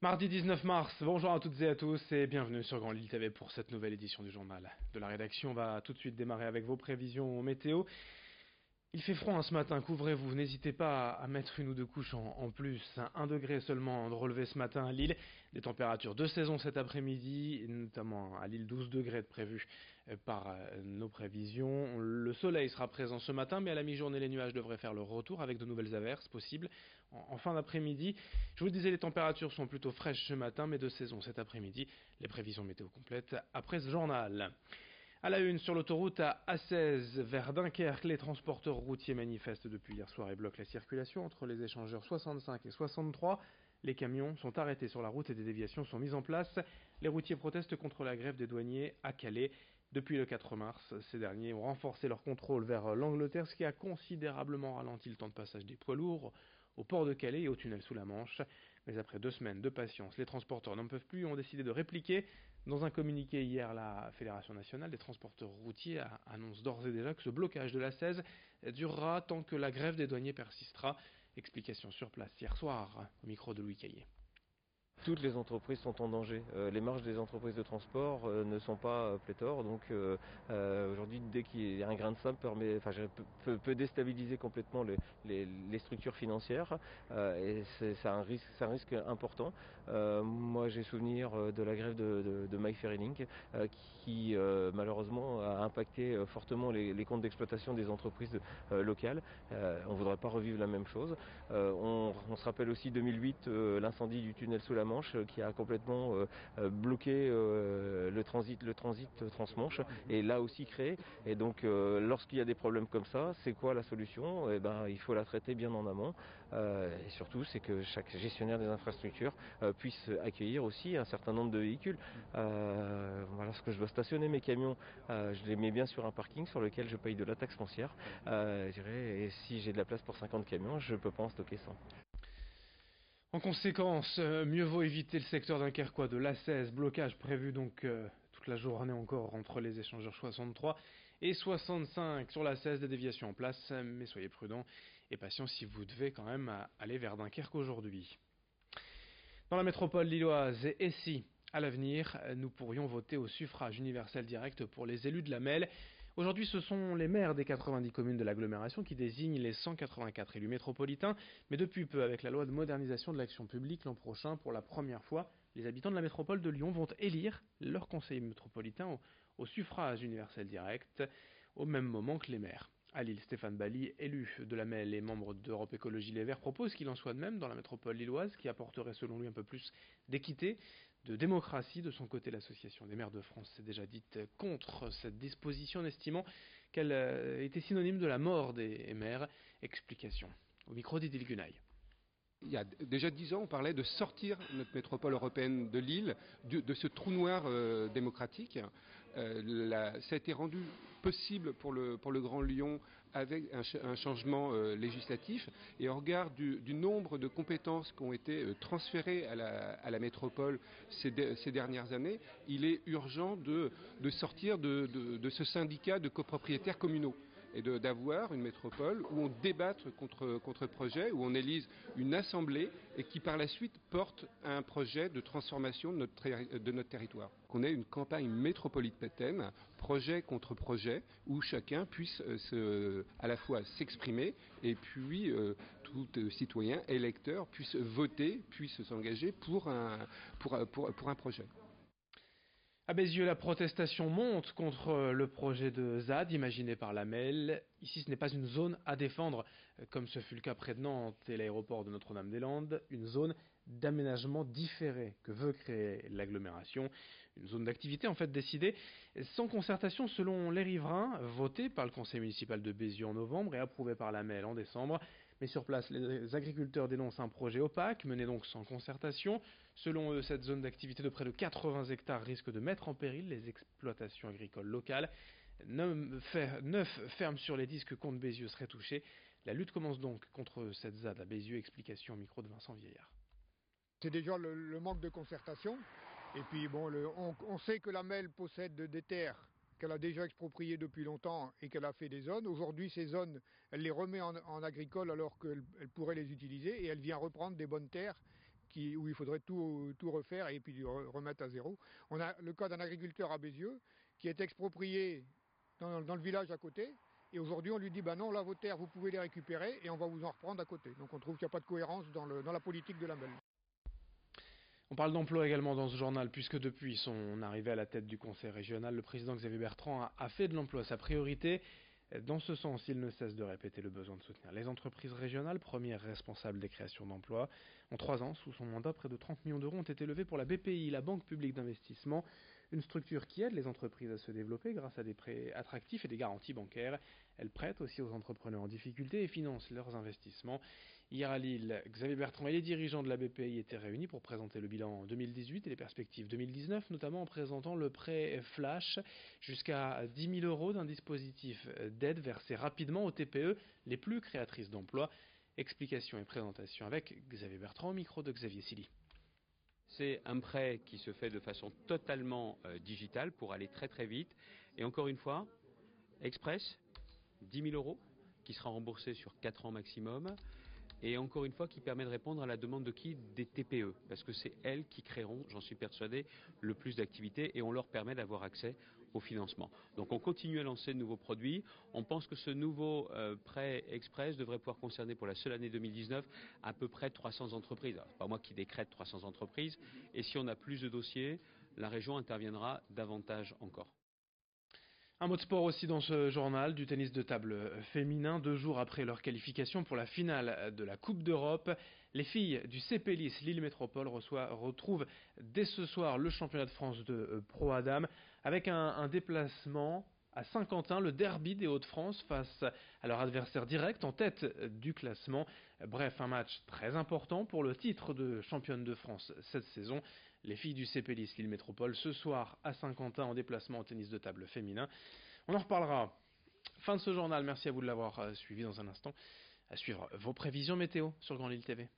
Mardi 19 mars, bonjour à toutes et à tous et bienvenue sur Grand Lille TV pour cette nouvelle édition du journal de la rédaction. On va tout de suite démarrer avec vos prévisions météo. Il fait froid ce matin, couvrez-vous, n'hésitez pas à mettre une ou deux couches en plus. 1 degré seulement de relevé ce matin à Lille, des températures de saison cet après-midi, notamment à Lille 12 degrés de prévus par nos prévisions. Le soleil sera présent ce matin, mais à la mi-journée les nuages devraient faire leur retour avec de nouvelles averses possibles en fin d'après-midi. Je vous le disais, les températures sont plutôt fraîches ce matin, mais de saison cet après-midi. Les prévisions météo complètes après ce journal. À la une, sur l'autoroute à A16 vers Dunkerque, les transporteurs routiers manifestent depuis hier soir et bloquent la circulation entre les échangeurs 65 et 63. Les camions sont arrêtés sur la route et des déviations sont mises en place. Les routiers protestent contre la grève des douaniers à Calais. Depuis le 4 mars, ces derniers ont renforcé leur contrôle vers l'Angleterre, ce qui a considérablement ralenti le temps de passage des poids lourds au port de Calais et au tunnel sous la Manche. Mais après 2 semaines de patience, les transporteurs n'en peuvent plus et ont décidé de répliquer. Dans un communiqué hier, la Fédération nationale des transporteurs routiers annonce d'ores et déjà que ce blocage de l'A16 durera tant que la grève des douaniers persistera. Explication sur place hier soir au micro de Louis Caillé. Toutes les entreprises sont en danger. Les marges des entreprises de transport ne sont pas pléthores. Donc aujourd'hui, dès qu'il y a un grain de sable, peut déstabiliser complètement les structures financières. Et c'est un risque important. Moi, j'ai souvenir de la grève de My Ferry Link qui malheureusement a impacté fortement les comptes d'exploitation des entreprises locales. On ne voudrait pas revivre la même chose. On se rappelle aussi 2008, l'incendie du tunnel sous la Manche qui a complètement bloqué le transit transmanche et là aussi créé. Et donc lorsqu'il y a des problèmes comme ça, c'est quoi la solution? Il faut la traiter bien en amont. Et surtout, c'est que chaque gestionnaire des infrastructures puisse accueillir aussi un certain nombre de véhicules. Lorsque je dois stationner mes camions, je les mets bien sur un parking sur lequel je paye de la taxe foncière. Et si j'ai de la place pour 50 camions, je ne peux pas en stocker 100. En conséquence, mieux vaut éviter le secteur dunkerquois de l'A16, blocage prévu donc toute la journée encore entre les échangeurs 63 et 65 sur l'A16, des déviations en place, mais soyez prudents et patients si vous devez quand même aller vers Dunkerque aujourd'hui. Dans la métropole lilloise, et si, à l'avenir, nous pourrions voter au suffrage universel direct pour les élus de la MEL. Aujourd'hui, ce sont les maires des 90 communes de l'agglomération qui désignent les 184 élus métropolitains, mais depuis peu, avec la loi de modernisation de l'action publique l'an prochain, pour la première fois, les habitants de la métropole de Lyon vont élire leur conseiller métropolitain au suffrage universel direct, au même moment que les maires. À Lille, Stéphane Bally, élu de la MEL et membre d'Europe Écologie Les Verts, propose qu'il en soit de même dans la métropole lilloise, qui apporterait selon lui un peu plus d'équité, de démocratie. De son côté, l'Association des maires de France s'est déjà dite contre cette disposition, en estimant qu'elle était synonyme de la mort des maires. Explication au micro d'Idil Gunaï. Il y a déjà 10 ans, on parlait de sortir notre métropole européenne de Lille de ce trou noir démocratique. Ça a été rendu possible pour le Grand Lyon avec un changement législatif. Et au regard du nombre de compétences qui ont été transférées à la métropole ces dernières années, il est urgent de sortir de ce syndicat de copropriétaires communaux et d'avoir une métropole où on débatte contre projet, où on élise une assemblée et qui par la suite porte un projet de transformation de notre territoire. Qu'on ait une campagne métropolitaine, projet contre projet, où chacun puisse à la fois s'exprimer et puis tout citoyen, électeur, puisse voter, puisse s'engager pour un projet. À Bézieux, la protestation monte contre le projet de ZAD imaginé par la MEL. Ici, ce n'est pas une zone à défendre, comme ce fut le cas près de Nantes et l'aéroport de Notre-Dame-des-Landes, une zone d'aménagement différé que veut créer l'agglomération, une zone d'activité en fait décidée sans concertation selon les riverains, votée par le conseil municipal de Bézieux en novembre et approuvée par la MEL en décembre. Mais sur place, les agriculteurs dénoncent un projet opaque, mené donc sans concertation. Selon eux, cette zone d'activité de près de 80 hectares risque de mettre en péril les exploitations agricoles locales. 9 fermes sur les 10 que compte Bézieux seraient touchées. La lutte commence donc contre cette ZAD à Bézieux. Explication au micro de Vincent Vieillard. C'est déjà le manque de concertation. Et puis bon, on sait que la MEL possède des terres qu'elle a déjà expropriées depuis longtemps et qu'elle a fait des zones. Aujourd'hui, ces zones, elle les remet en agricole alors qu'elle pourrait les utiliser et elle vient reprendre des bonnes terres où il faudrait tout refaire et puis remettre à zéro. On a le cas d'un agriculteur à Bézieux qui est exproprié dans le village à côté. Et aujourd'hui, on lui dit, non, là, vos terres, vous pouvez les récupérer et on va vous en reprendre à côté. Donc on trouve qu'il n'y a pas de cohérence dans la politique de la MEL. On parle d'emploi également dans ce journal, puisque depuis son arrivée à la tête du conseil régional, le président Xavier Bertrand a fait de l'emploi sa priorité. Dans ce sens, il ne cesse de répéter le besoin de soutenir les entreprises régionales, premières responsables des créations d'emplois. En 3 ans, sous son mandat, près de 30 millions d'euros ont été levés pour la BPI, la Banque publique d'investissement, une structure qui aide les entreprises à se développer grâce à des prêts attractifs et des garanties bancaires. Elle prête aussi aux entrepreneurs en difficulté et finance leurs investissements. Hier à Lille, Xavier Bertrand et les dirigeants de la BPI étaient réunis pour présenter le bilan 2018 et les perspectives 2019, notamment en présentant le prêt Flash, jusqu'à 10 000 euros d'un dispositif d'aide versé rapidement aux TPE les plus créatrices d'emplois. Explication et présentation avec Xavier Bertrand au micro de Xavier Silly. C'est un prêt qui se fait de façon totalement digitale pour aller très très vite. Et encore une fois, express, 10 000 euros, qui sera remboursé sur 4 ans maximum. Et encore une fois, qui permet de répondre à la demande de qui? Des TPE. Parce que c'est elles qui créeront, j'en suis persuadé, le plus d'activités et on leur permet d'avoir accès au financement. Donc on continue à lancer de nouveaux produits. On pense que ce nouveau prêt express devrait pouvoir concerner pour la seule année 2019 à peu près 300 entreprises. Alors, c'est pas moi qui décrète 300 entreprises. Et si on a plus de dossiers, la région interviendra davantage encore. Un mot de sport aussi dans ce journal, du tennis de table féminin. 2 jours après leur qualification pour la finale de la Coupe d'Europe, les filles du CP Lille Métropole retrouvent dès ce soir le championnat de France de Pro Adam avec un déplacement à Saint-Quentin, le derby des Hauts-de-France face à leur adversaire direct en tête du classement. Bref, un match très important pour le titre de championne de France cette saison. Les filles du CP Lille Métropole ce soir à Saint-Quentin en déplacement au tennis de table féminin. On en reparlera. Fin de ce journal, merci à vous de l'avoir suivi dans un instant. À suivre vos prévisions météo sur Grand Lille TV.